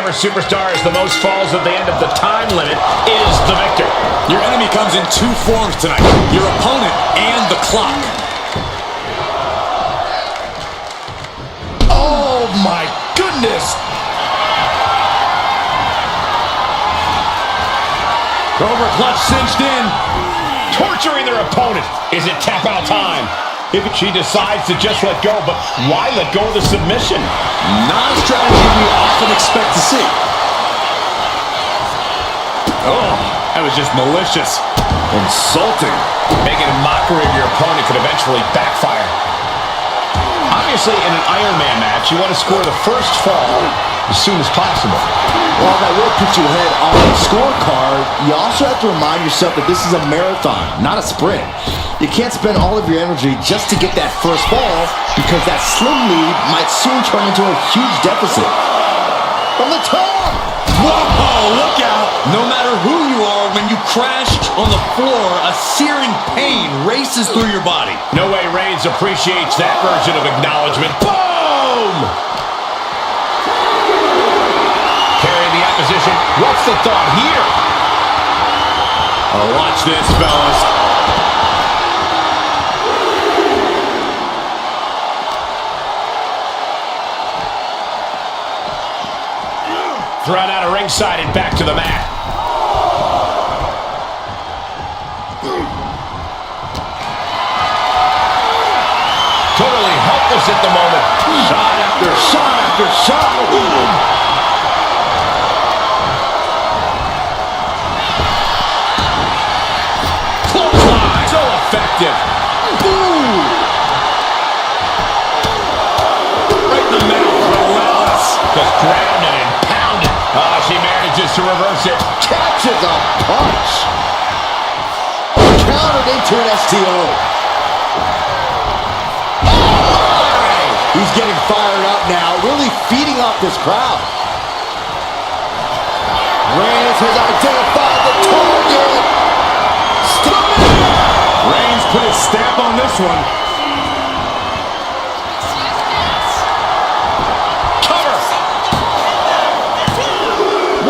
Whichever superstar has the most falls at the end of the time limit is the victor. Your enemy comes in two forms tonight, your opponent and the clock. Oh my goodness! Cobra clutch cinched in. Torturing their opponent. Is it tap out time? If she decides to just let go, but why let go of the submission? Not a strategy we often expect to see. Oh, that was just malicious. Insulting. Making a mockery of your opponent could eventually backfire. Obviously, in an Iron Man match, you want to score the first fall as soon as possible. While that will put you ahead on the scorecard, you also have to remind yourself that this is a marathon, not a sprint. You can't spend all of your energy just to get that first fall, because that slim lead might soon turn into a huge deficit. From the top! Whoa, look out! No matter who you are, when you crash on the floor, a searing pain races through your body. No way Reigns appreciates that version of acknowledgement. Boom! Carrying the opposition. What's the thought here? Oh, watch this, fellas. Thrown out of ringside and back to the mat. Totally helpless at the moment. Shot after shot after shot. Boom. Clothesline. So effective. Boom. Right in the middle. Relentless. Just grounded and pounded. She manages to reverse it. Catches a punch. Countered into an STO. He's getting fired up now, really feeding off this crowd. Reigns has identified the target. Reigns put his stamp on this one. Cover.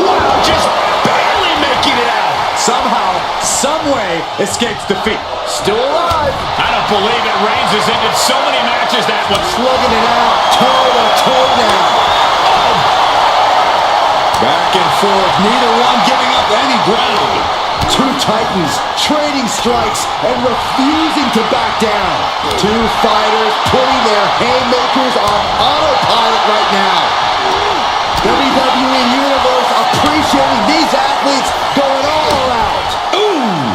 Wow, just barely making it out. Somehow, someway, escapes defeat. Still alive. I don't believe it. Reigns has ended so many matches that was Slugging it out, toe to toe now. Back and forth, neither one giving up any ground. Two titans trading strikes and refusing to back down. Two fighters putting their haymakers on autopilot right now. WWE Universe appreciating these athletes going all out. ooh.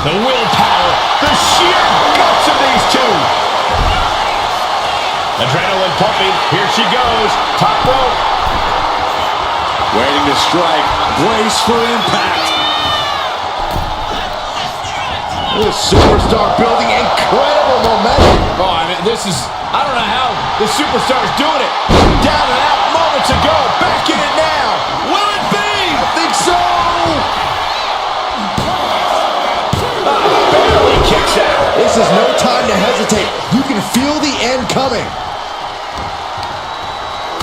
The willpower, the sheer guts of these two. Adrenaline pumping. Here she goes. Top rope. Waiting to strike. Brace for impact. The superstar building incredible momentum. Oh, I mean, I don't know how the superstar's doing it. Down and out moments ago. Back in it now. Will it be? I think so. Barely kicks out. This is no time to hesitate. You can feel the end coming.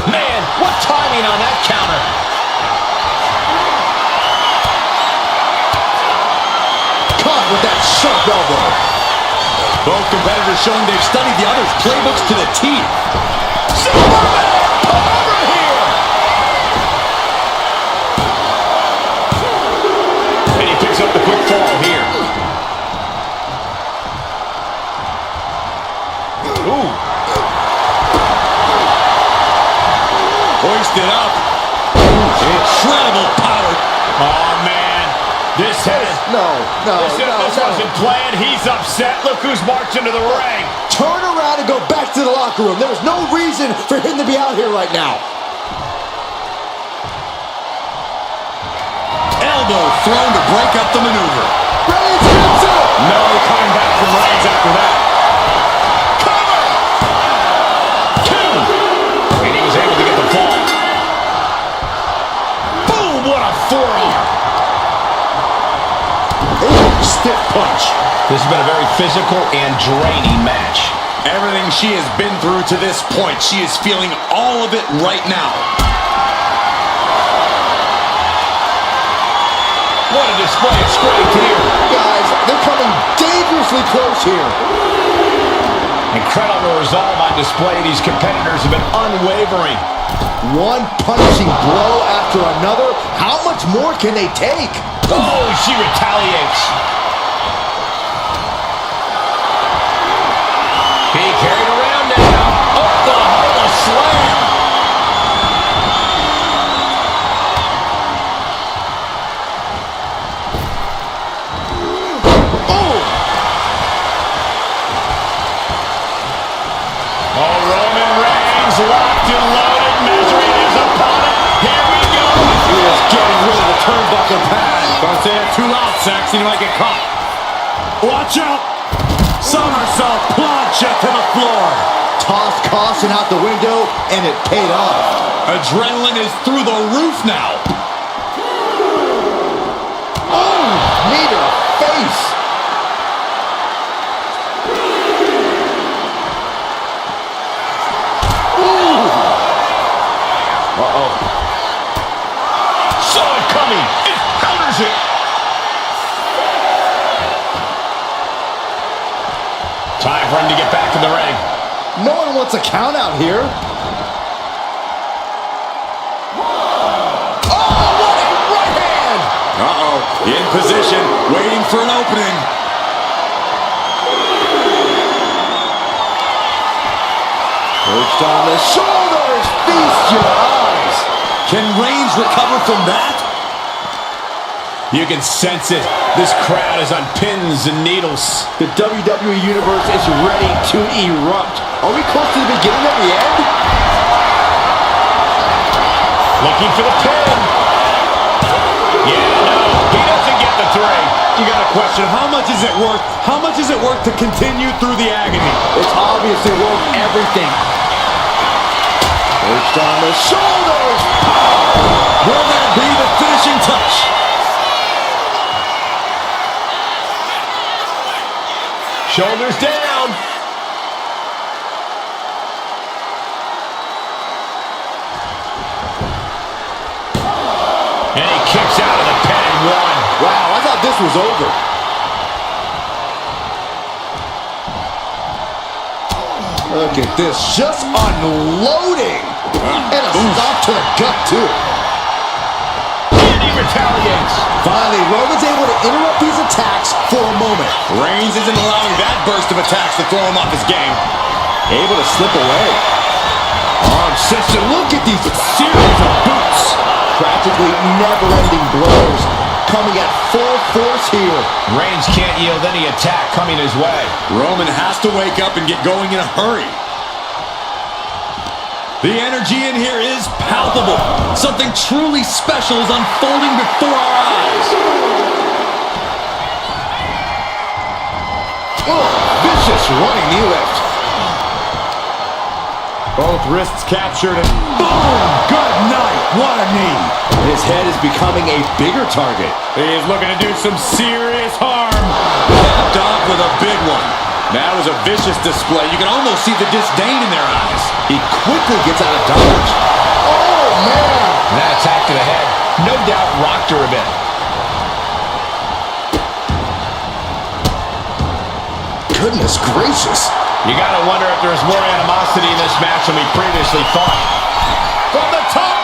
Man, what timing on that counter. Caught with that sharp elbow. Both competitors showing they've studied the other's playbooks to the teeth. Superman! Over here! And he picks up the quick fall here. Ooh. Hoisted up. Incredible power. Oh, man. This wasn't planned. He's upset. Look who's marching to the ring. Turn around and go back to the locker room. There's no reason for him to be out here right now. Elbow thrown to break up the maneuver. Reigns gets up. No coming back from Reigns after that. Cover! Two! And he was able to get the fall. Boom! What a forearm! Stiff punch. This has been a very physical and draining match. Everything she has been through to this point, she is feeling all of it right now. to display its strength here. Guys, they're coming dangerously close here. Incredible resolve on display. These competitors have been unwavering. One punishing blow after another. How much more can they take? Oh, she retaliates. He carried around now. Oklahoma slam. Locked and loaded, measuring his opponent. Here we go. He is getting rid of the turnbuckle pad. Don't say it too loud, Saxon. You might get caught. Watch out. Somersault plunge to the floor. Tossed caution out the window, and it paid off. Adrenaline is through the roof now. Oh, knee to the face. Saw it coming. It counters it. Time for him to get back in the ring. No one wants a count out here. Oh, what a right hand! In position, waiting for an opening. Perched on the shoulders, feast your eyes. Can Reigns recover from that? You can sense it. This crowd is on pins and needles. The WWE Universe is ready to erupt. Are we close to the beginning of the end? Looking for the pin. Yeah, no, he doesn't get the three. You got a question. How much is it worth? How much is it worth to continue through the agony? It's obviously worth everything. Perched on the shoulders. Will that be the finishing touch? Shoulders down. And he kicks out of the pin and one. Wow, I thought this was over. Look at this, just unloading. And a stop to the gut, too. And he retaliates. Finally, Roman's able to interrupt these attacks for a moment. Reigns isn't allowing that burst of attacks to throw him off his game. Able to slip away. Arm system, look at these series of boots. Practically never-ending blows coming at full force here. Reigns can't yield any attack coming his way. Roman has to wake up and get going in a hurry. The energy in here is palpable. Something truly special is unfolding before our eyes. Oh, vicious running knee lift. Both wrists captured and boom! Good night. What a knee. His head is becoming a bigger target. He is looking to do some serious harm. Capped off with a big one. That was a vicious display. You can almost see the disdain in their eyes. He quickly gets out of dodge. Oh, man. That attack to the head, no doubt rocked her a bit. Goodness gracious. You gotta wonder if there's more animosity in this match than we previously thought. From the top.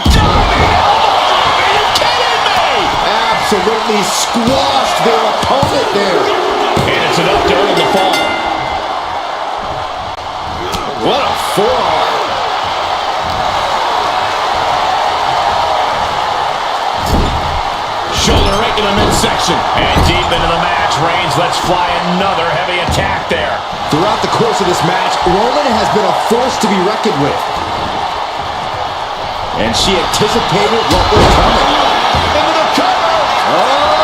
Diving elbow. Are you kidding me? Absolutely squashed their opponent there. And it's enough to earn the fall. What a forearm. Shoulder right in the midsection. And deep into the match, Reigns lets fly another heavy attack there. Throughout the course of this match, Roman has been a force to be reckoned with. And she anticipated what was coming. Into the cover. Oh!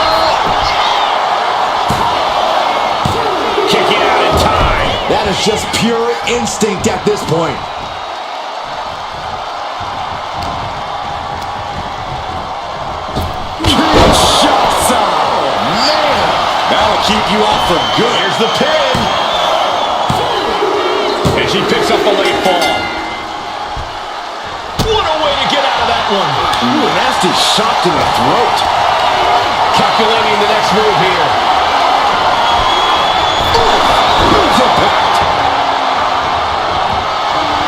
Kicking out in time. That is just pure instinct at this point. Keep you off for good. Here's the pin. And she picks up the late fall. What a way to get out of that one. Ooh, a nasty shot to the throat. Calculating the next move here. Huge impact.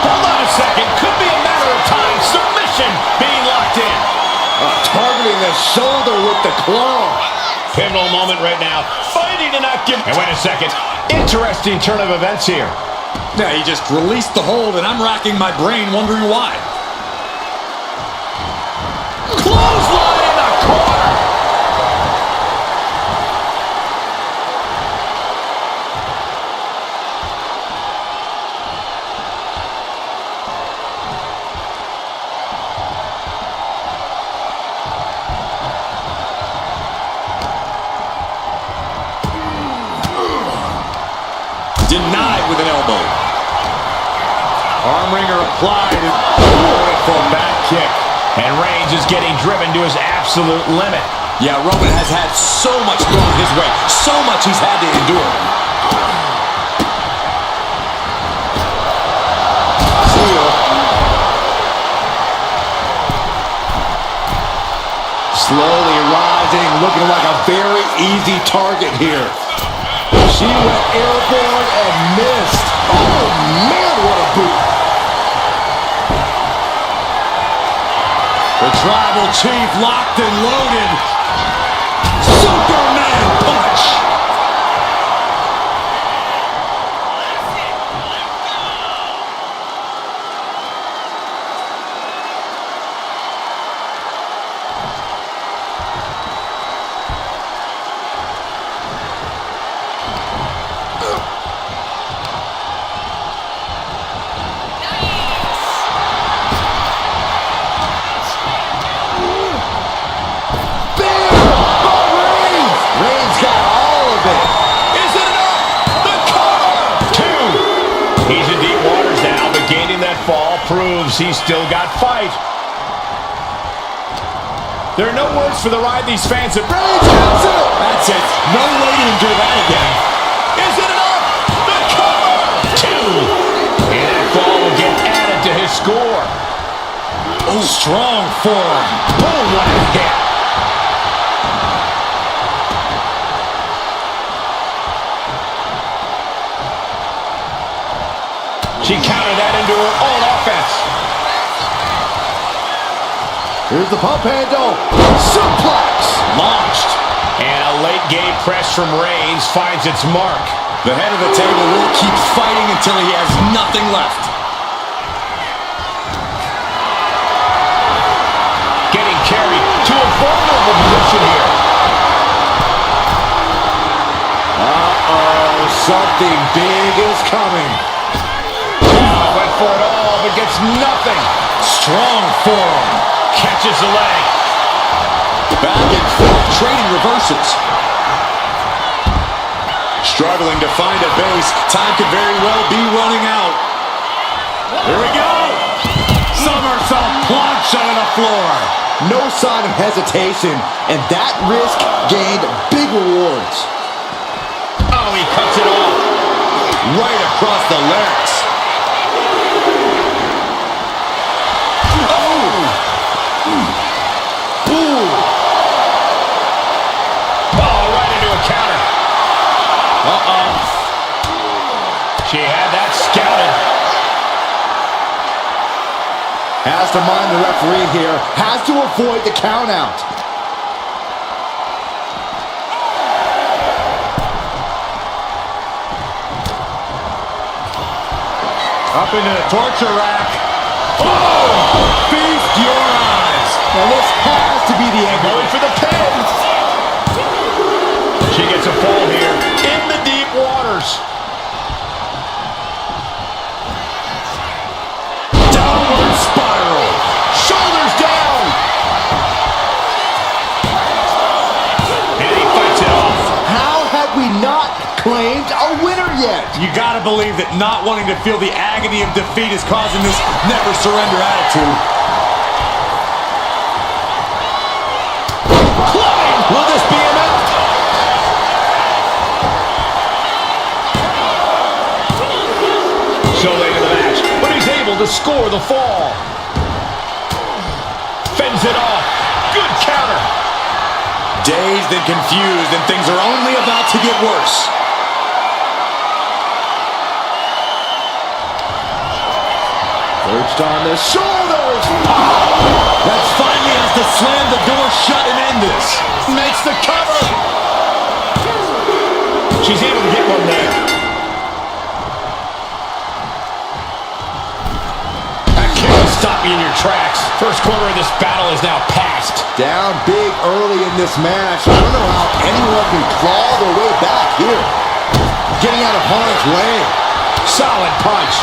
Hold on a second. Could be a matter of time. Submission being locked in. Targeting the shoulder with the claw. Pivotal moment right now. Fighting to not give... And wait a second. Interesting turn of events here. Yeah, he just released the hold, and I'm racking my brain wondering why. Clothesline in the corner. Denied with an elbow. Arm wringer applied. Beautiful back kick. And Reigns is getting driven to his absolute limit. Yeah, Roman has had so much thrown his way. So much he's had to endure. Slowly rising, looking like a very easy target here. She went airborne and missed. Oh, man, what a boot. The Tribal Chief locked and loaded. Superman punch. Proves he's still got fight. There are no words for the ride these fans have. Reigns has it. That's it. No way to endure that again. Is it enough? The cover. 2. And that fall will get added to his score. Oh, strong forearm. Boom, what a hit. She countered that into her own offense. Here's the pump handle. Suplex. Launched. And a late game press from Reigns finds its mark. The head of the table will keep fighting until he has nothing left. Getting carried to a vulnerable position here. Uh-oh, something big is coming. Went for it all, but gets nothing. Strong forearm. Catches the leg. Back and forth, trading reverses. Struggling to find a base. Time could very well be running out. Here we go. Somersault plunge onto the floor. No sign of hesitation, and that risk gained big rewards. Oh, he cuts it off. Right across the larynx. She had that scouted. Has to mind the referee here. Has to avoid the count out. Up into the torture rack. Oh! Feast your eyes. Now this has to be the end. Going for the pin. She gets a fall here in the deep waters. Downward spiral. Shoulders down. And he fights it off. How have we not claimed a winner yet? You gotta believe that not wanting to feel the agony of defeat is causing this never surrender attitude. Will this be enough? So late in the match, but he's able to score the fall. Fends it off. Dazed and confused, and things are only about to get worse. Perched on the shoulders. That finally has to slam the door shut and end this. Makes the cover. She's able to get one there. That kick will stop you in your tracks. First quarter of this battle is now past. Down big early in this match. I don't know how anyone can claw their way back here. Getting out of harm's way. Solid punch.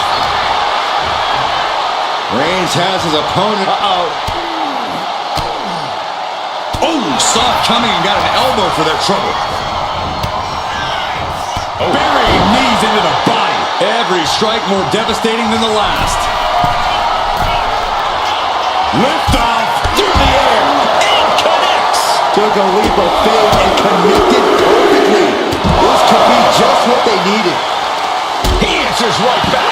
Reigns has his opponent. Oh, saw it coming and got an elbow for their trouble. Burying knees into the body. Every strike more devastating than the last. Lift off through the air and connects. Took a leap of faith and connected perfectly. This could be just what they needed. He answers right back.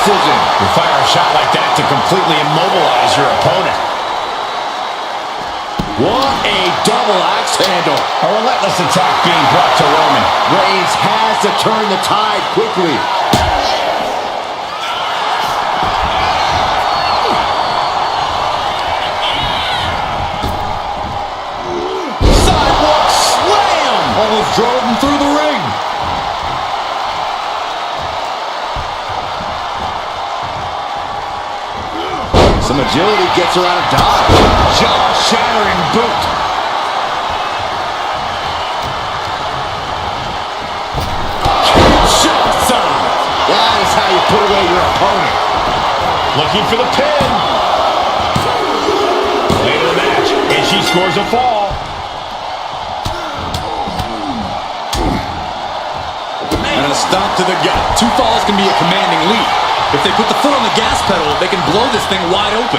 You fire a shot like that to completely immobilize your opponent. What a double axe handle. A relentless attack being brought to Roman. Reigns has to turn the tide quickly. Sidewalk slam! Almost drove him through the ring. Some agility gets her out of dodge. Jaw-shattering boot. That is how you put away your opponent. Looking for the pin. Later in the match, and she scores a fall. And a stomp to the gut. 2 falls can be a commanding lead. If they put the foot on the gas pedal, they can blow this thing wide open.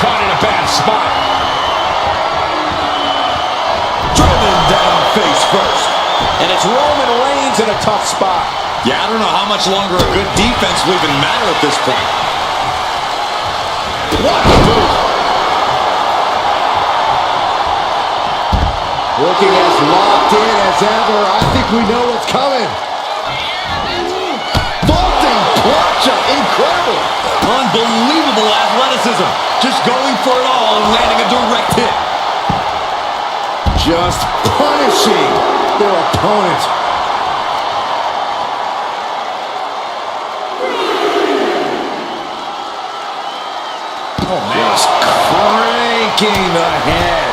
Caught in a bad spot. Driven down face first. And it's Roman Reigns in a tough spot. Yeah, I don't know how much longer a good defense will even matter at this point. What a move. Looking as locked in as ever. I think we know what's coming. Vaulting plancha. Incredible. Unbelievable athleticism. Just going for it all and landing a direct hit. Just punishing their opponent. Oh, man. Just cranking the head.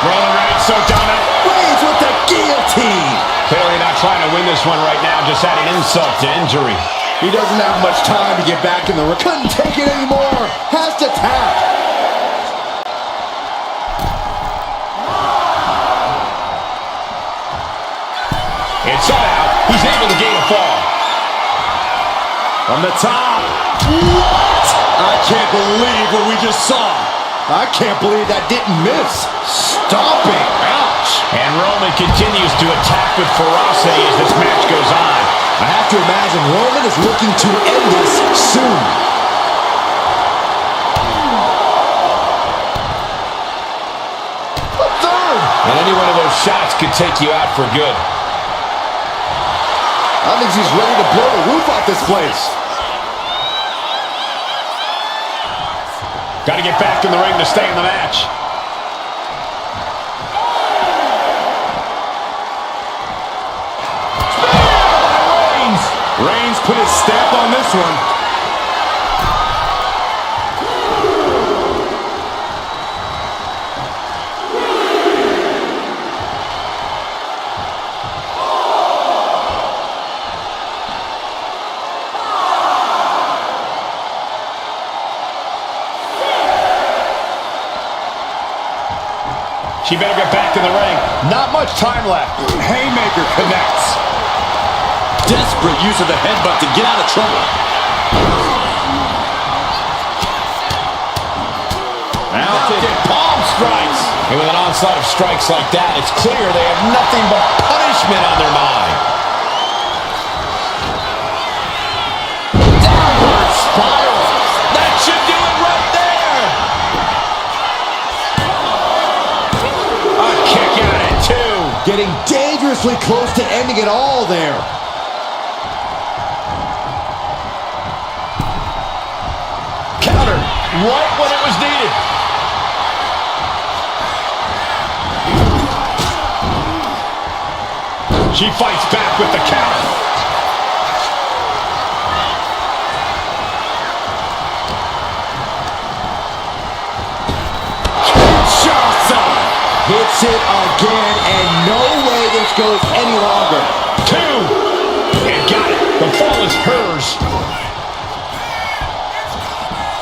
Roman Reigns so dominant. Reigns with the guillotine. Clearly not trying to win this one right now, just adding insult to injury. He doesn't have much time to get back in the ring. Couldn't take it anymore. Has to tap. And somehow, he's able to gain a fall. From the top. What? I can't believe what we just saw. I can't believe that didn't miss. Stomping. Ouch. And Roman continues to attack with ferocity as this match goes on. I have to imagine Roman is looking to end this soon. A third. And any one of those shots could take you out for good. I think he's ready to blow the roof off this place. Got to get back in the ring to stay in the match. Reigns put his stamp on this one. She better get back in the ring. Not much time left. Haymaker connects. Desperate use of the headbutt to get out of trouble. Mounted palm strikes. And with an onslaught of strikes like that, it's clear they have nothing but punishment on their mind. Downward spiral. That should do it right there. A kick out at two. Getting dangerously close to ending it all there. Counter right when it was needed. She fights back with the counter. Hits it again, and no way this goes any longer. Two. And got it. The fall is hers.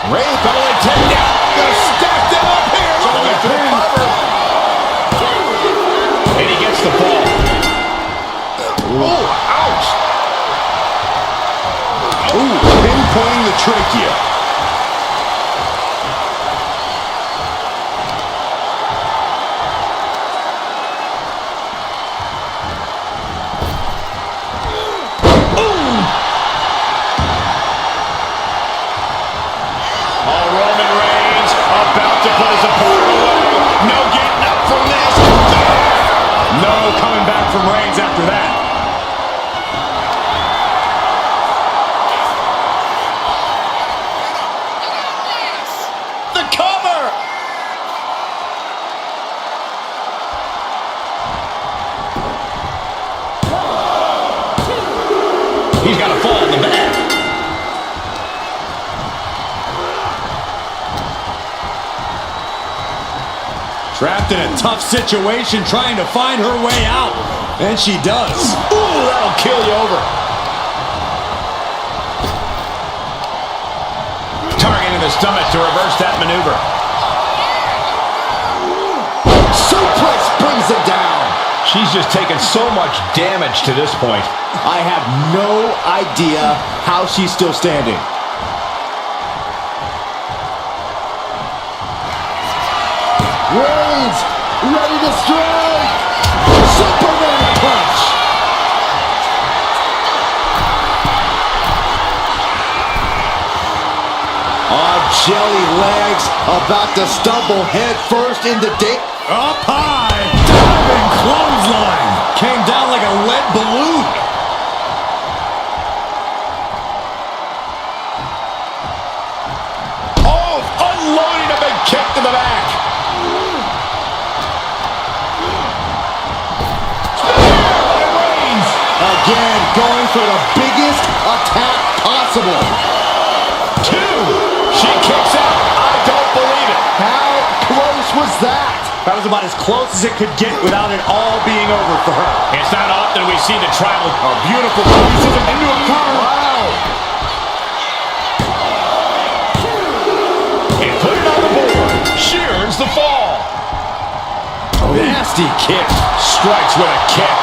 Ray Belly takedown. Gonna stack them up here. Looking for the cover. And he gets the fall. Oh, ouch. Ooh, pinpointing the trachea. Coming back from Reigns after that. The cover! He's got a fall in the back. Trapped in a tough situation, trying to find her way out. And she does. Ooh, that'll kill you over. Targeting the stomach to reverse that maneuver. Suplex brings him down. She's just taken so much damage to this point. I have no idea how she's still standing. Reigns, ready to strike! Superman punch! On jelly legs, about to stumble head first into Up high, diving clothesline. Came down like a lead balloon. Oh, unloading a big kick to the back. Again, going for the biggest attack possible. Two. She kicks out. I don't believe it. How close was that? That was about as close as it could get without it all being over for her. It's not often we see the tribal. A beautiful piece into a cover. Wow. And put it on the board. Shears the fall. Nasty kick. Strikes with a kick.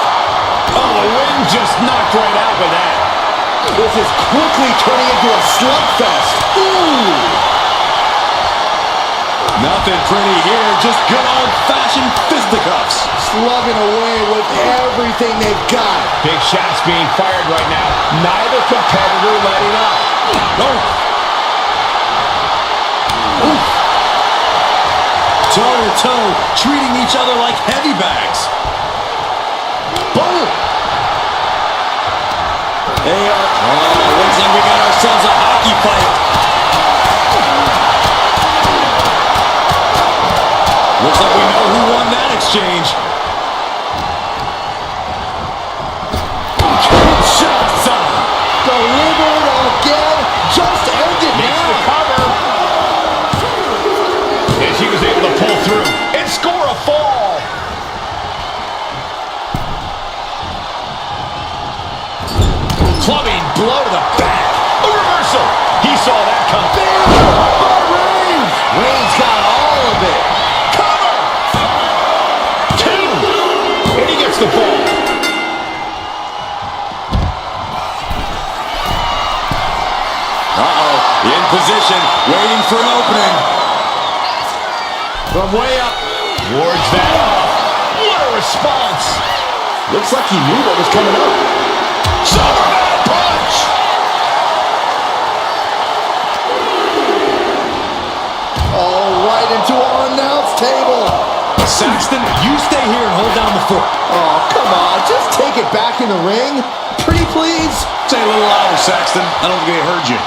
Oh, the wind just knocked right out with that. This is quickly turning into a slugfest. Ooh. Nothing pretty here, just good old-fashioned fisticuffs. Slugging away with everything they've got. Big shots being fired right now. Neither competitor letting up. Toe-to-toe, treating each other like heavy bags. Boom. Looks like we got ourselves a hockey fight. Looks like we know who won that exchange. Kinshasa. Delivered again. Just ended Makes now. the cover. And she was able to pull through and score a fall. Clubbing blow to the back. A reversal. He saw that coming. Reigns. Reigns got all of it. Cover. position, waiting for an opening. From way up. Wards that off. What a response. Looks like he knew what was coming up. Superman punch. Oh, right into our announce table. Saxton, you stay here and hold down the fort. Oh, come on. Just take it back in the ring. Pretty please. Say a little louder, Saxton. I don't think they heard you.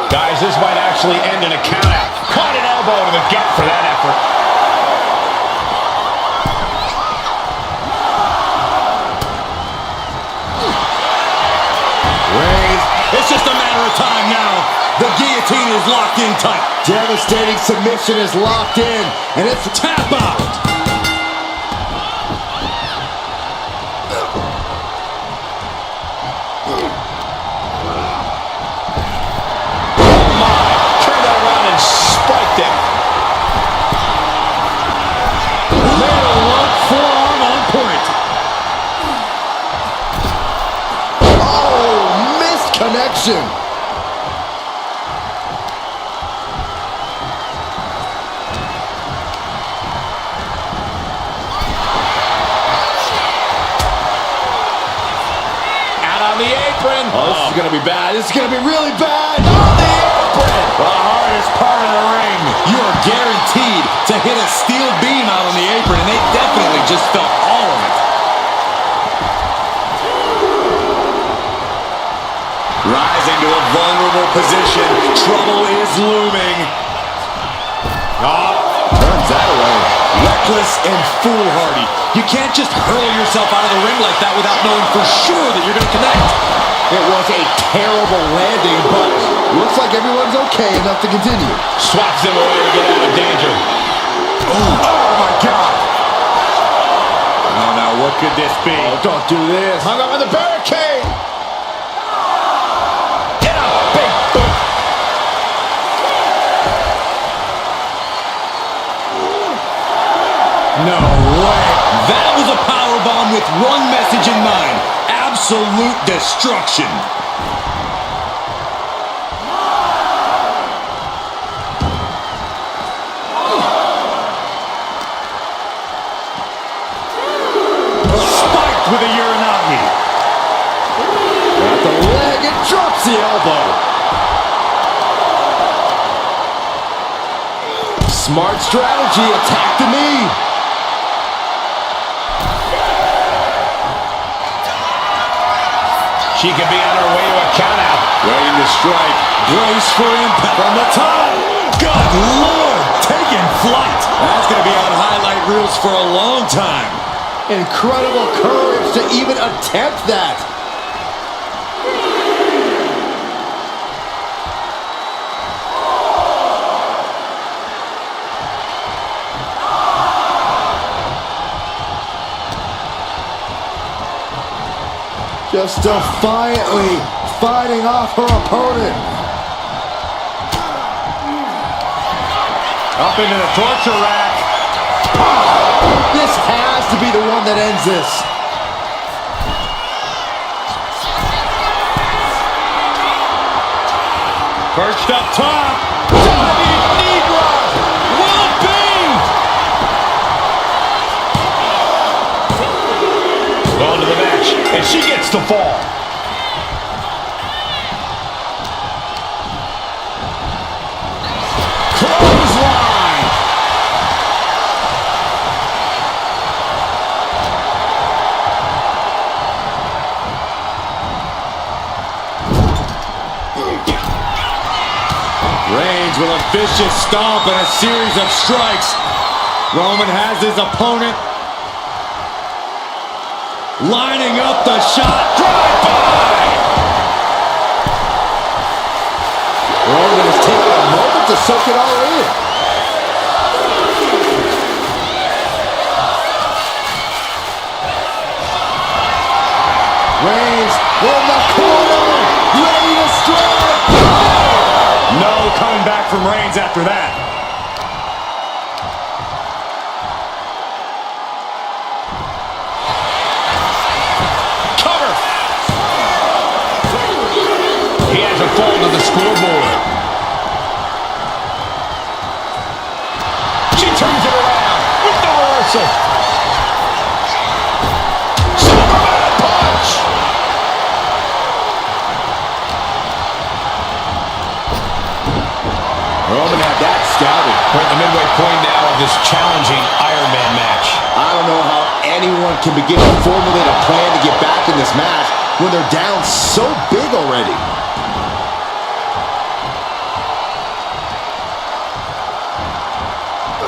Guys, this might actually end in a countout. Caught an elbow to the gut for that effort. Reigns. It's just a matter of time now. The guillotine is locked in tight. Devastating submission is locked in. And it's Tap out. Turned that around and spiked it. Middle rope forearm on point. oh, missed connection. Out on the apron. Oh, this is going to be bad. This is going to be really bad. Oh, the apron. The hardest part of the ring. You are guaranteed to hit a steel beam out on the apron, and they definitely just felt all of it. Rising to a vulnerable position. Trouble is looming. Turns that away. Reckless and foolhardy. You can't just hurl yourself out of the ring like that without knowing for sure that you're going to connect. It was a terrible landing, but looks like everyone's okay enough to continue. Swats them away to get out of danger. Oh, my God. Oh, now what could this be? Oh, don't do this. Hung up on the barricade. Get a big boot. No way. That was a powerbomb with one message in mind. Absolute destruction. Spiked with a Uranagi. Got the leg and drops the elbow. Smart strategy. Attack the knee. She could be on her way to a countout. Waiting to strike. Brace for impact. From the top. Good Lord. Taking flight. That's going to be on highlight reels for a long time. Incredible courage to even attempt that. Just defiantly fighting off her opponent. Up into the torture rack. This has to be the one that ends this. Perched up top. Diving knee drop. Will it be? Going to the match, and she gets the fall. Clothesline. Reigns with a vicious stomp and a series of strikes. Roman has his opponent lining up the shot. Drive-by! Roman is taking a moment to soak it all in. Reigns in the corner, ready to strike. No coming back from Reigns after that. Cover. point now of this challenging Iron Man match. I don't know how anyone can begin to formulate a plan to get back in this match when they're down so big already.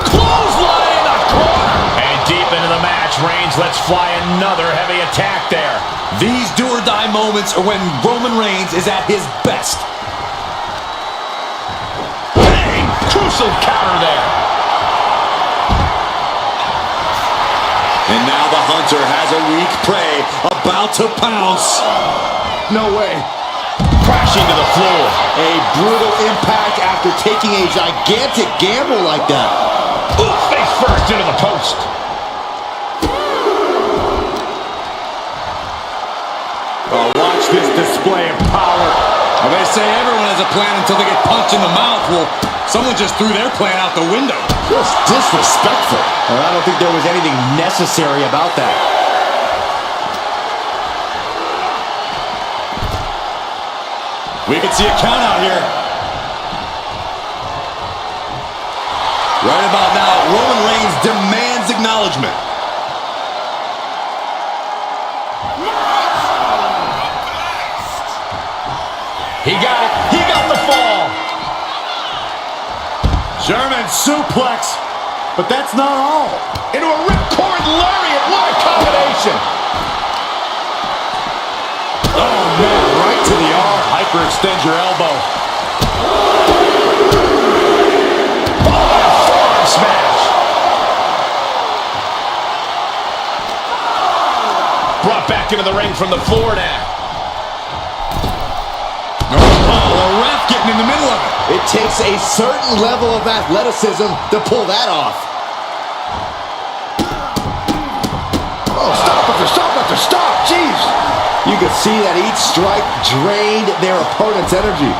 Clothesline in the corner. And deep into the match, Reigns lets fly another heavy attack there. These do-or-die moments are when Roman Reigns is at his best. Bang! Crucial counter there. And now the hunter has a weak prey about to pounce. No way. Crashing to the floor. A brutal impact after taking a gigantic gamble like that. Ooh, face first into the post. Oh, watch this display of power. Well, they say everyone has a plan until they get punched in the mouth. Well, someone just threw their plan out the window. Just disrespectful. I don't think there was anything necessary about that. We can see a count out here. Right about now, Roman Reigns demands acknowledgement. He got it. He got the fall. German suplex. But that's not all. Into a ripcord lariat. What a combination. Oh, man, right to the arm. Hyperextend your elbow. Forearm smash. Brought back into the ring from the floor now. The ref getting in the middle of it. It takes a certain level of athleticism to pull that off. Oh, stop after stop after stop. Jeez. You could see that each strike drained their opponent's energy.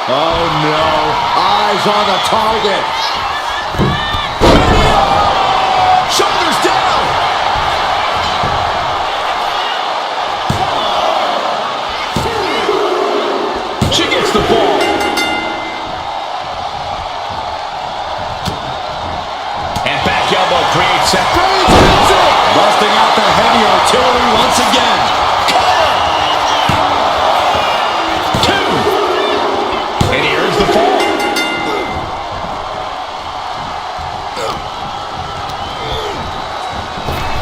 Oh, no. Eyes on the target. Shoulders down. She gets the ball. And back elbow creates separate. Busting out the heavy artillery once again. Two. And he earns the fall.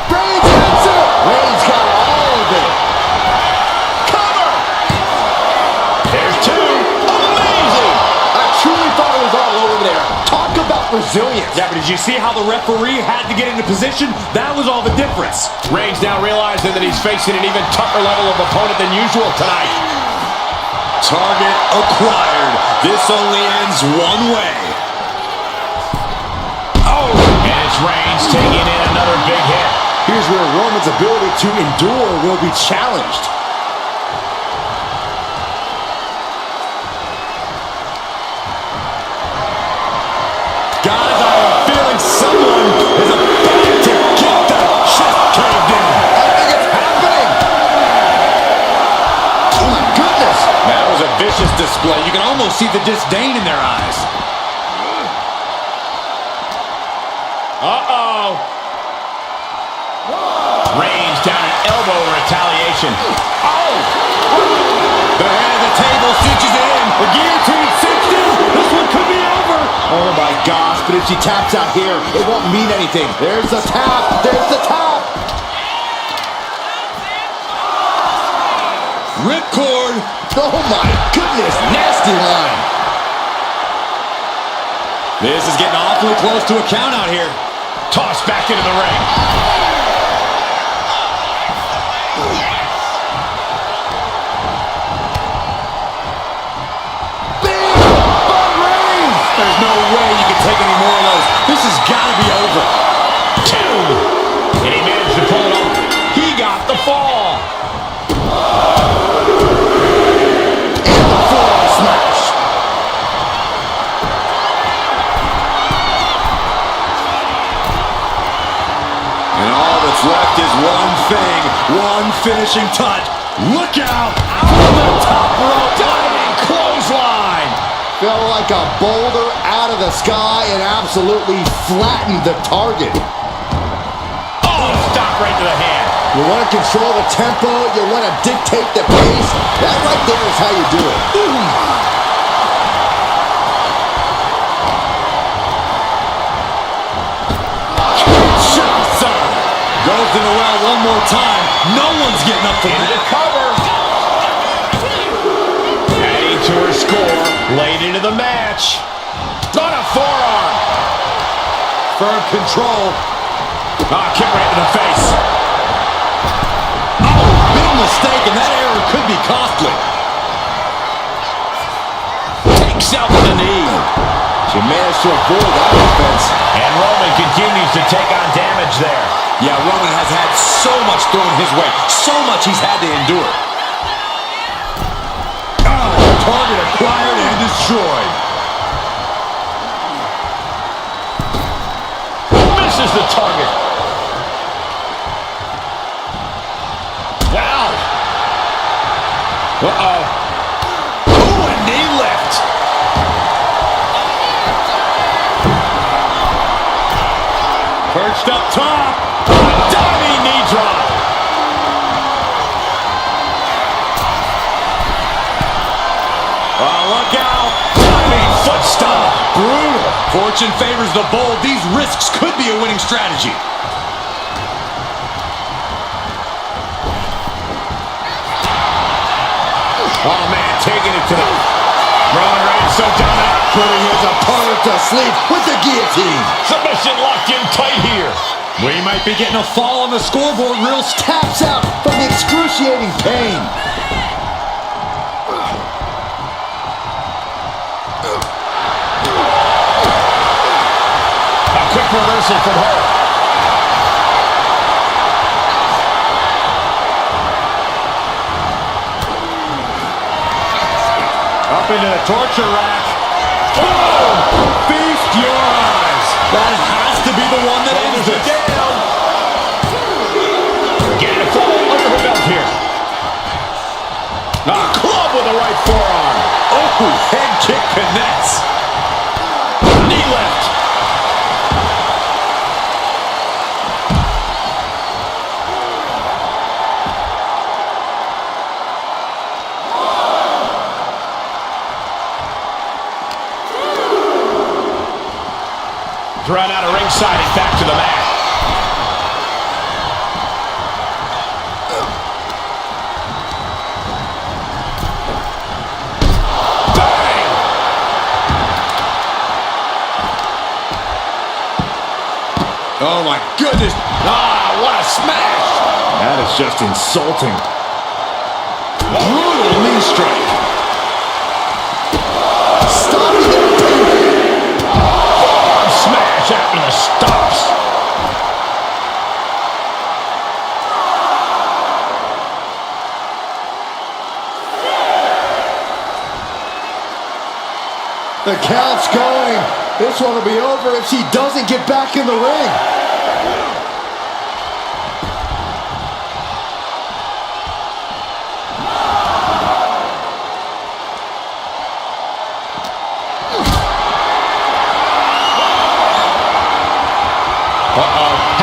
Reigns hits it. Reigns got all of it. Cover. There's two. Amazing. I truly thought it was all over there. Talk about resilience. Yeah, but did you see how the referee had to get into position? That was all the difference. Reigns now realizing that he's facing an even tougher level of opponent than usual tonight. Target acquired. This only ends one way. Oh, and it's Reigns taking in another big hit. Here's where Roman's ability to endure will be challenged. Guys, I have a feeling someone is about to get the chest caved in. I think it's happening. Oh my goodness. That was a vicious display. You can almost see the disdain in their eyes. Uh-oh. Reigns down an elbow in retaliation. Oh! The head of the table cinches it in. The guillotine cinched in. This one could be over. Oh my gosh, but if she taps out here, it won't mean anything. There's the tap. There's the tap. Ripcord. Oh my goodness, nasty line. This is getting awfully close to a count out here. Tossed back into the ring. Big by Reigns. There's no way you can take any more of those. This has got to be over. Two. And he managed to pull it off. He got the fall. And the forearm smash. And all that's left is one thing, one finishing touch. Look out from the top rope. Diving clothesline. fell like a boulder out of the sky and absolutely flattened the target. Oh, stop right to the hand. You want to control the tempo, you want to dictate the pace. That right there is how you do it. Goes to the well one more time. No one's getting up from Into that. the cover. Adding to her score. Late into the match. On a forearm. Firm control. Kick right to the face. Oh, big mistake, and that error could be costly. Takes out with the knee. She managed to avoid that offense. And Roman continues to take on damage there. Yeah, Roman has had so much thrown his way. So much he's had to endure. Target acquired and destroyed. Misses the target. Wow. Uh-oh. Ooh, a knee lift. Perched up top. Diving knee drop. Oh, look out. Diving foot stomp. Brutal. Fortune favors the bold. These risks could be a winning strategy. Oh, man, taking it to the... Roman Reigns so done up. Putting his opponent to sleep with the guillotine. Submission locked in tight here. We might be getting a fall on the scoreboard. Real Taps out from the excruciating pain. A quick reversal from her. Up into the torture rack. Oh! Feast your eyes. That has to be the one that ends this. Down. Getting a fall under her belt here. A club with the right forearm. Oh, head kick connects. Knee left. Drawn out of ringside and back to the mat. Bang! Oh, my goodness. What a smash! That is just insulting. Brutal knee strike. Stopping the Smash after the stops. The count's going. This one will be over if she doesn't get back in the ring.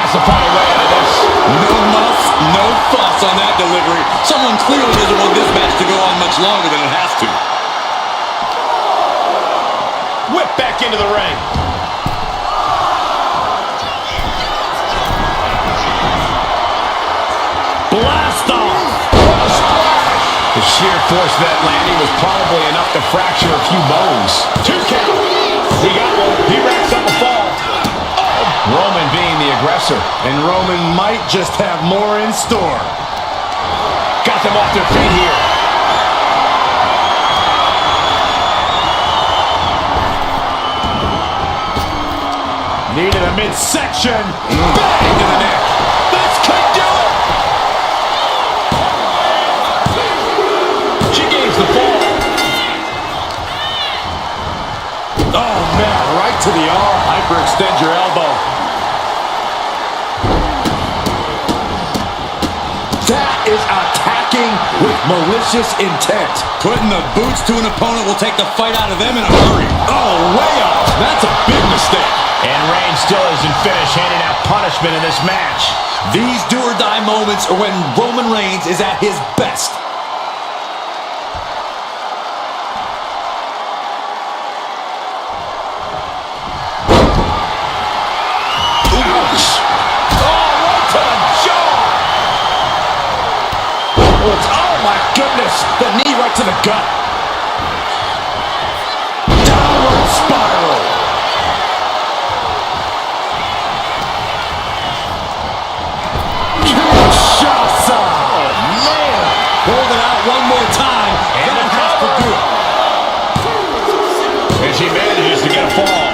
Has to find a way out of this. No muss, no fuss on that delivery. Someone clearly doesn't want this match to go on much longer than it has to. Whip back into the ring. Blast off. The sheer force of that landing was probably enough to fracture a few bones. 2 count. He got one. He racks up a fall. Roman being the aggressor. And Roman might just have more in store. Got them off their feet here. Knee to the midsection. Bang to the neck. This could do it. She gains the fall. Oh, man, right to the arm. Hyperextend your elbow. That is a tactic attacking with malicious intent. Putting the boots to an opponent will take the fight out of them in a hurry. Oh, way up. That's a big mistake. And Reigns still isn't finished handing out punishment in this match. These do-or-die moments are when Roman Reigns is at his best. Oh my goodness, the knee right to the gut. Downward spiral. Kinshasa. Oh man. Hold it out one more time. And the cover. And she manages to get a fall.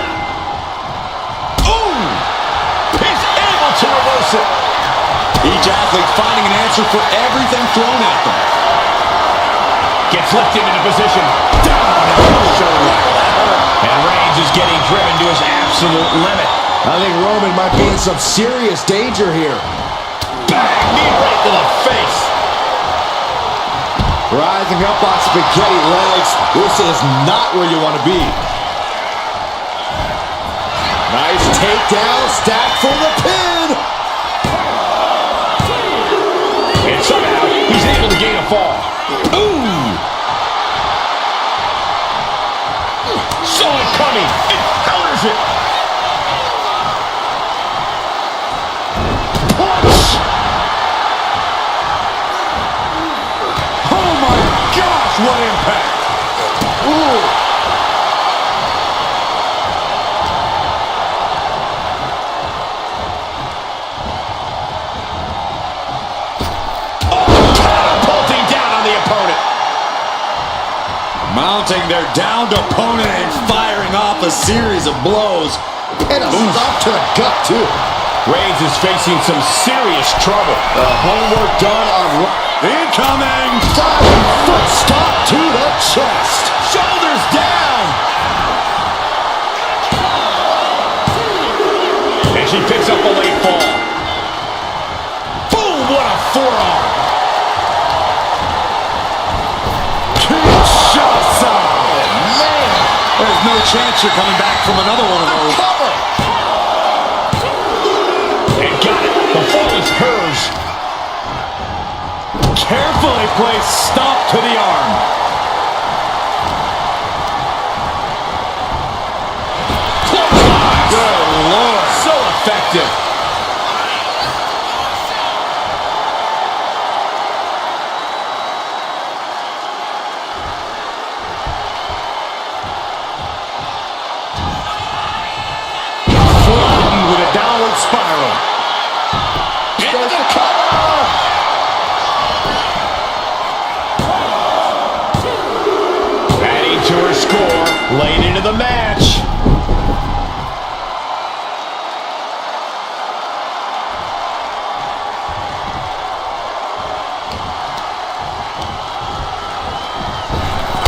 Ooh! He's able to reverse it. Each athlete finding an answer for everything thrown at them. Gets lifted into position. Down on the shoulder. And Reigns is getting driven to his absolute limit. I think Roman might be in some serious danger here. Bang! Knee right to the face. Rising up on spaghetti legs. This is not where you want to be. Nice takedown, stack for the pin. And somehow, he's able to gain a fall. Ooh! Saw it coming. It counters it. Punch! Oh my gosh, what impact. Ooh. Mounting their downed opponent and firing off a series of blows. And a stop to the gut, too. Reigns is facing some serious trouble. The homework done on... Incoming! Diving foot stop to the chest. Shoulders down! And she picks up a late fall. Boom! What a forearm! Kinshasa! Man! There's no chance you're coming back from another one of those. Cover! And got it. The fall is hers. Carefully placed stop to the arm. Good Lord. So effective. Flattened with a downward spiral. There's the cover! Adding to her score. Late into the match.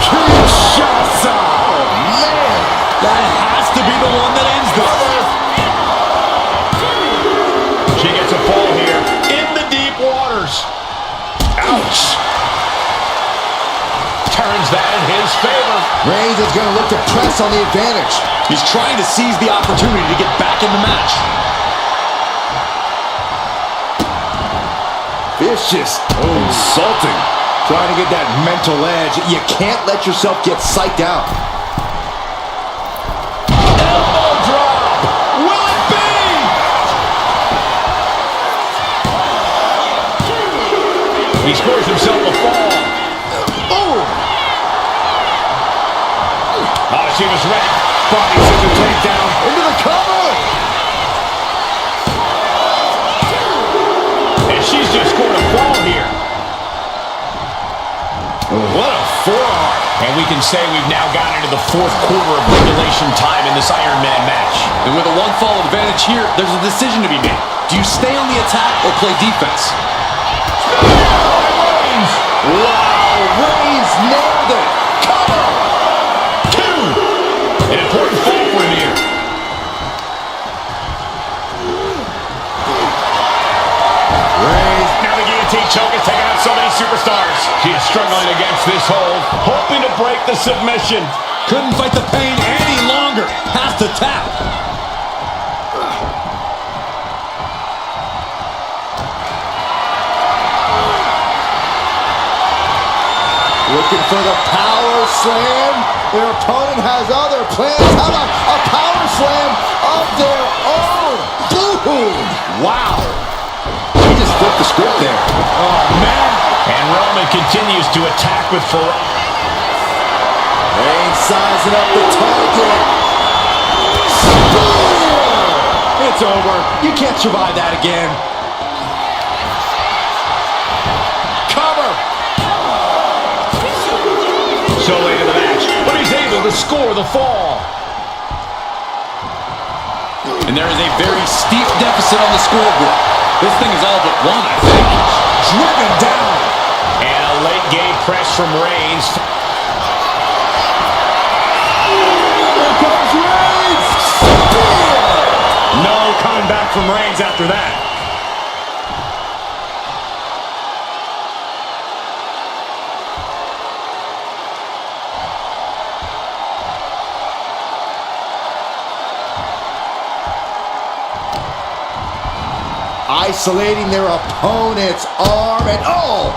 Kinshasa! Oh, man! That has to be the one that ends this. She gets a fall here in the deep waters. Ouch. Turns that in his favor. Reigns is going to look to press on the advantage. He's trying to seize the opportunity to get back in the match. Vicious. Insulting. Trying to get that mental edge. You can't let yourself get psyched out. Elbow drop. Will it be? He scores himself a fall. Oh! Oh, she was ready. Bobby took the takedown. Into the cover! And she's just scored a fall here. What a forearm. And we can say we've now gotten into the fourth quarter of regulation time in this Iron Man match. And with a one-fall advantage here, there's a decision to be made. Do you stay on the attack or play defense? Reigns. Wow! Reigns nailed it! Cover! Two. An important fall for him here. Reigns. Now the guillotine choke is taking out so many superstars. struggling against this hold, hoping to break the submission. Couldn't fight the pain any longer. Has to tap. Looking for the power slam. Their opponent has other plans. How about a power slam of their own? Boom! Wow. He just flipped the script there. Oh, man. And Roman continues to attack with ferocity. Reigns sizing up the target. Spear! It's over. You can't survive that again. Cover! So late in the match, but he's able to score the fall. And there is a very steep deficit on the scoreboard. This thing is all but won, I think. Driven down. And a late game press from Reigns. Here comes Reigns! Spear! No coming back from Reigns after that. Isolating their opponent's arm and oh!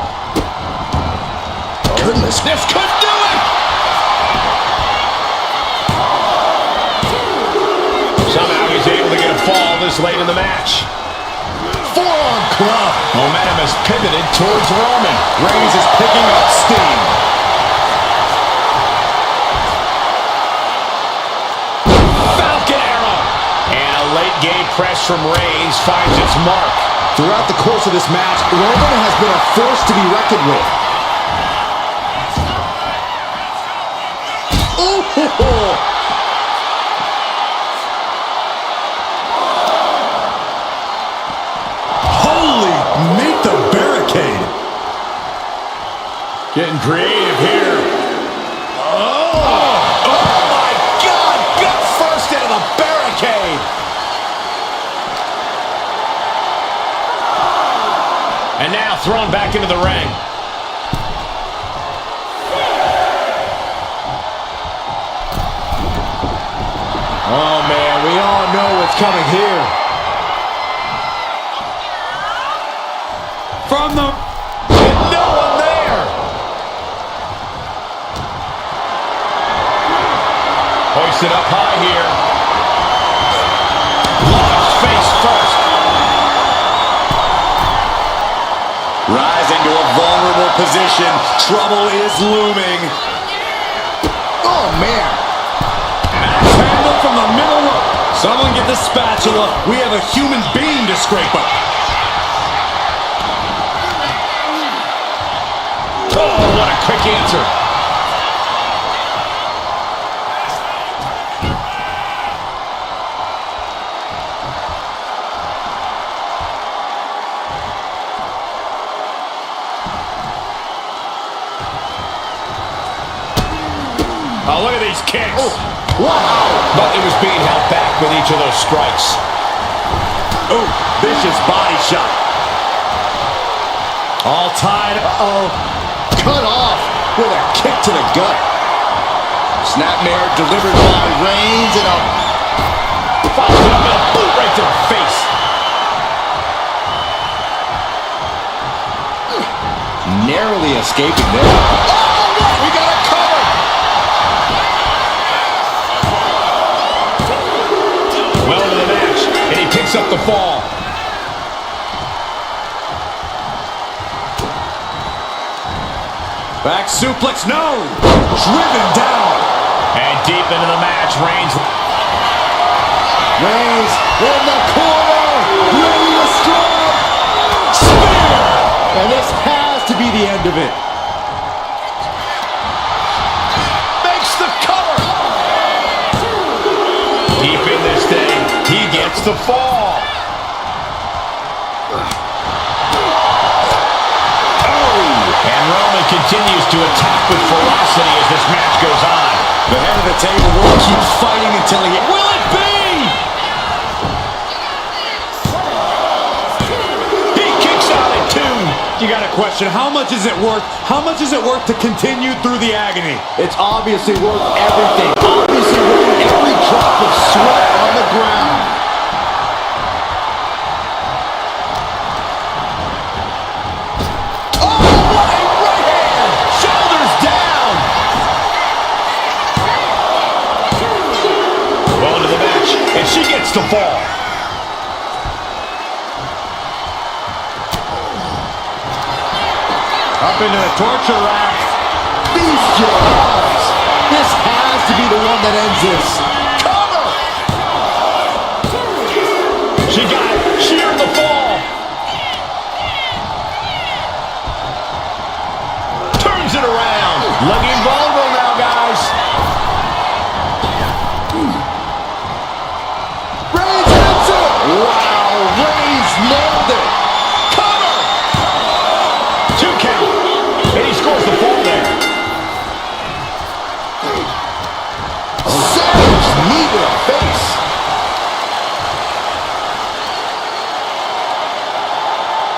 Goodness, this could do it! Somehow he's able to get a fall this late in the match. Forearm club. Momentum has pivoted towards Roman. Reigns is picking up steam. Falcon arrow. And a late game press from Reigns finds its mark. Throughout the course of this match, Roman has been a force to be reckoned with. Ooh! Holy, meet the barricade. Getting creative here. Oh my God! Gut first into the barricade! And now thrown back into the ring. Oh man, we all know what's coming here. From the... And no one there. Hoisted up high here. Launched face first. Rising to a vulnerable position. Trouble is looming. Oh man! Axe handle from the middle rope. Someone get the spatula. We have a human being to scrape up. Oh, what a quick answer. Oh, look at these kicks. Oh, wow! But it was being held back with each of those strikes. Oh, vicious body shot. All tied. Uh-oh. Cut off with a kick to the gut. Snapmare delivered by Reigns and a... Follows it up with a boot right to the face. Narrowly escaping there. Oh, what? We got it covered! Well into the match, and he picks up the fall. Back suplex, no! Driven down! And deep into the match, Reigns. Reigns in the corner, ready to strike. Spear! And this has to be the end of it. Makes the cover. Deep in this thing, he gets the fall. And Roman continues to attack with ferocity as this match goes on. The head of the table will keep fighting until he... Will it be? He kicks out at 2. You got to question. How much is it worth? How much is it worth to continue through the agony? It's obviously worth everything. Obviously worth every drop of sweat on the ground. Oh, what a right hand! Shoulders down. Well into the match, and she gets the fall. Up into the torture rack. Feast your eyes. This has to be the one that ends this. Cover. She got it. She earned the fall. Turns it around. Looking vulnerable now, guys. Reigns hits it. Wow, Reigns nailed it. Cover. 2 count. And he scores the fall there. Savage knee to the face.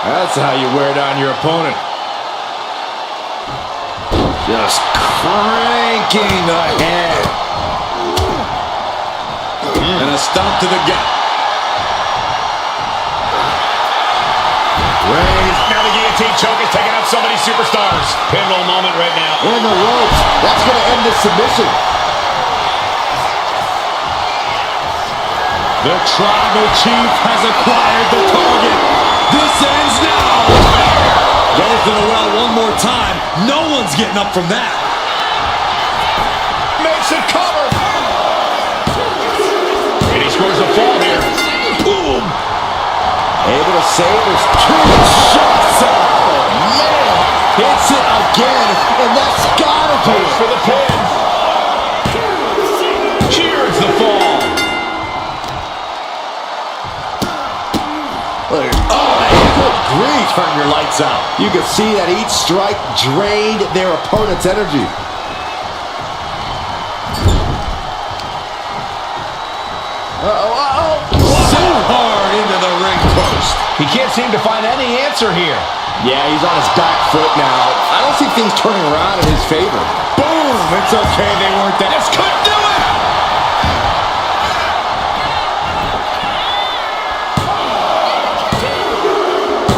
That's how you wear down your opponent. Just cranking the head. And a stomp to the gut. Reigns, now the guillotine choke is taking out so many superstars. Pivotal moment right now. In the ropes. That's going to end this submission. The tribal chief has acquired the target. This ends now. Goes to the well one more time. No one's getting up from that. Makes it cover. And he scores a fall here. Boom. Able to save his 2 shots. Oh, man. Hits it again, and that's got to do it. For the pin. Cheers the fall. Oh, man, good grief. Turn your lights out. You can see that each strike drained their opponent's energy. So hard into the ring post. He can't seem to find any answer here. Yeah, he's on his back foot now. I don't see things turning around in his favor. Boom! It's okay, they weren't that. This could do it.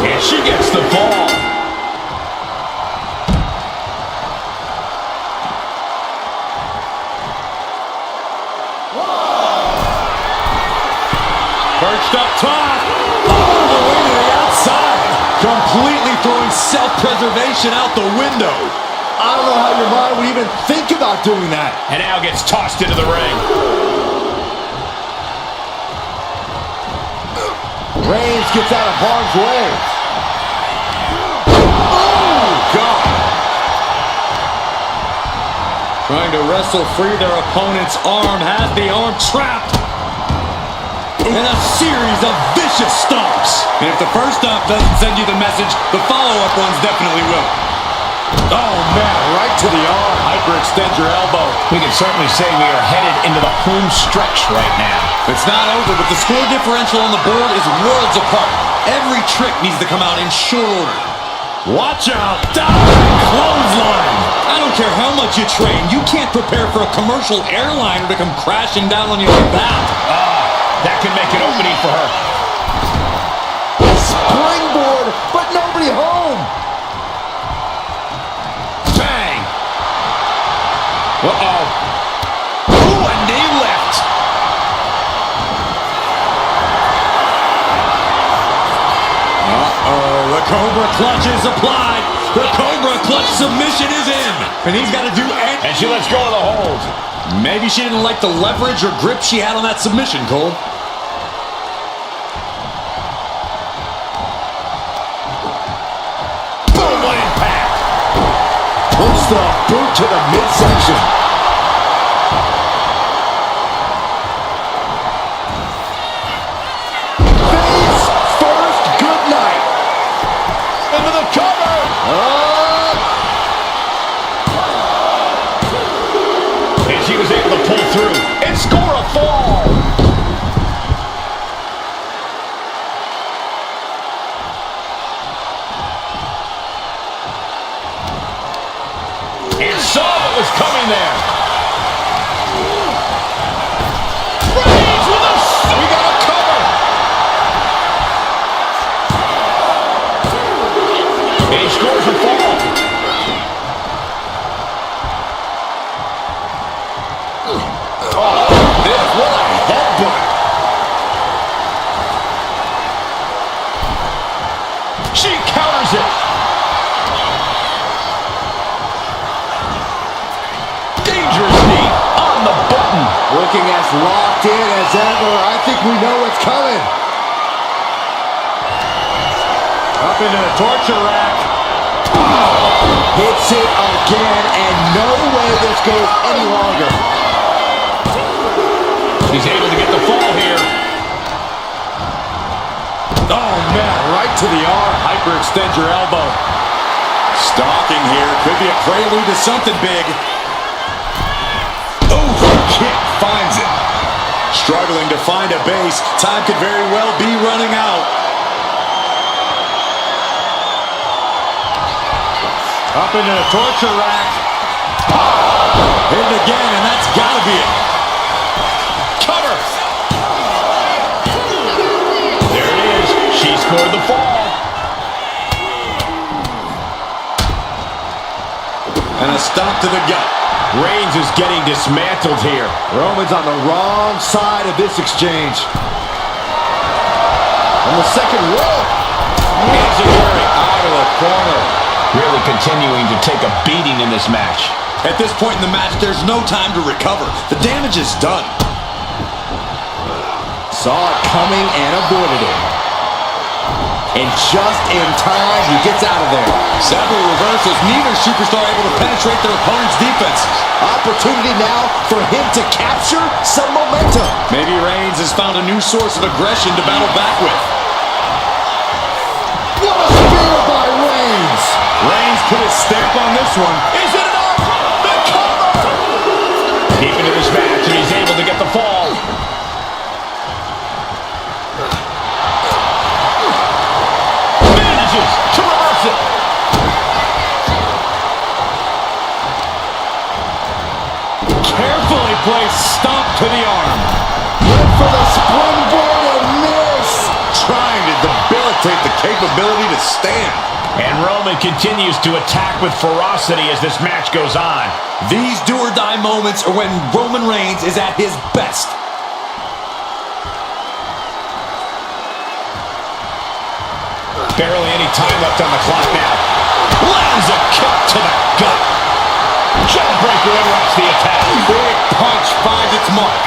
And she gets the fall. Perched up top. All the way to the outside. Completely throwing self-preservation out the window. I don't know how your mind would even think about doing that. And now gets tossed into the ring. Reigns gets out of harm's way. Oh, God. Trying to wrestle free their opponent's arm. Has the arm trapped. And a series of vicious stomps. And if the first stomp doesn't send you the message, the follow-up ones definitely will. Oh, man, right to the arm. Hyperextend your elbow. We can certainly say we are headed into the home stretch right now. It's not over, but the score differential on the board is worlds apart. Every trick needs to come out in short order. Watch out. Diving clothesline. I don't care how much you train. You can't prepare for a commercial airliner to come crashing down on you like that. That can make an opening for her. Springboard, but nobody home. Bang. Uh-oh. Ooh, a knee lift. Uh-oh, the Cobra clutch is applied. The Cobra clutch submission is in. And he's got to do anything. And she lets go of the hold. Maybe she didn't like the leverage or grip she had on that submission, Cole. Boom, what impact. Puts the boot to the midsection. Face first, good night. Into the cover. And she was able to pull through and score a fall. he scores a fall. What a headbutt. She counters it. Dangerous knee on the button. Looking as locked in as ever. I think we know what's coming. Up into the torture rack. Hits it again, and no way this goes any longer. He's able to get the fall here. Oh, man, right to the arm. Hyperextend your elbow. Stalking here. Could be a prelude to something big. Oh, kick finds it. Struggling to find a base. Time could very well be running out. Up into the torture rack. Hit it again, and that's got to be it. Cover. There it is. She scored the fall. And a stomp to the gut. Reigns is getting dismantled here. Roman's on the wrong side of this exchange. On the second rope. Enzuigiri out of the corner. Really continuing to take a beating in this match. At this point in the match, there's no time to recover. The damage is done. Saw it coming and avoided it. And just in time, he gets out of there. Several reversals, neither superstar able to penetrate their opponent's defenses. Opportunity now for him to capture some momentum. Maybe Reigns has found a new source of aggression to battle back with. What a spear by Reigns. Reigns put his stamp on this one. Is it enough? The cover! Deep into this match, and he's able to get the fall. Manages to reverse it. Carefully placed stomp to the arm. Went for the springboard and miss. Trying to debilitate the capability to stand. And Roman continues to attack with ferocity as this match goes on. These do-or-die moments are when Roman Reigns is at his best. Barely any time left on the clock now. Lands a kick to the gut. Jawbreaker interrupts the attack. Big punch finds its mark.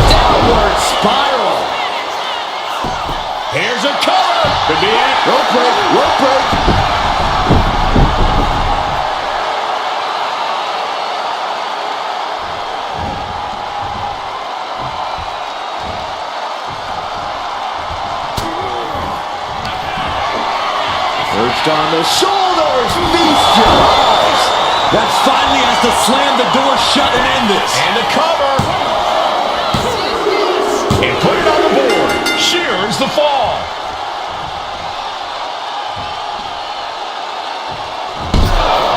Downward spiral. Here's a cover. Could be it. Rope break, rope break. Perched on the shoulders, feast your eyes. That finally has to slam the door shut and end this. And a cover. And put it on the board. She earns the fall.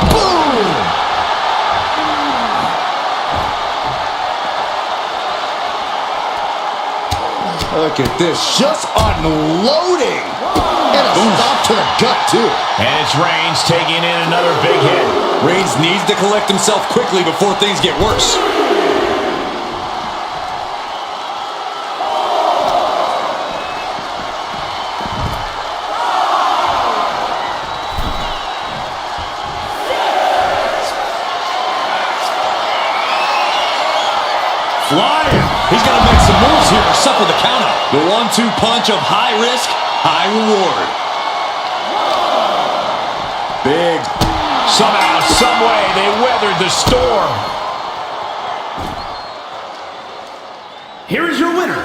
Boom! Look at this, just unloading. And a stop to the gut, too. And it's Reigns taking in another big hit. Reigns needs to collect himself quickly before things get worse. Flying. He's going to make some moves here or suffer the countout. The 1-2 punch of high risk, high reward. Big. Somehow, someway, they weathered the storm. Here is your winner,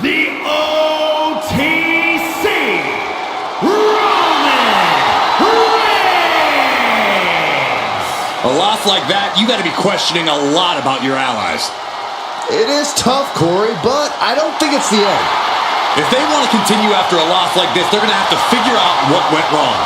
the OTC, Roman Reigns! A loss like that, you got to be questioning a lot about your allies. It is tough, Corey, but I don't think it's the end. If they want to continue after a loss like this, they're going to have to figure out what went wrong.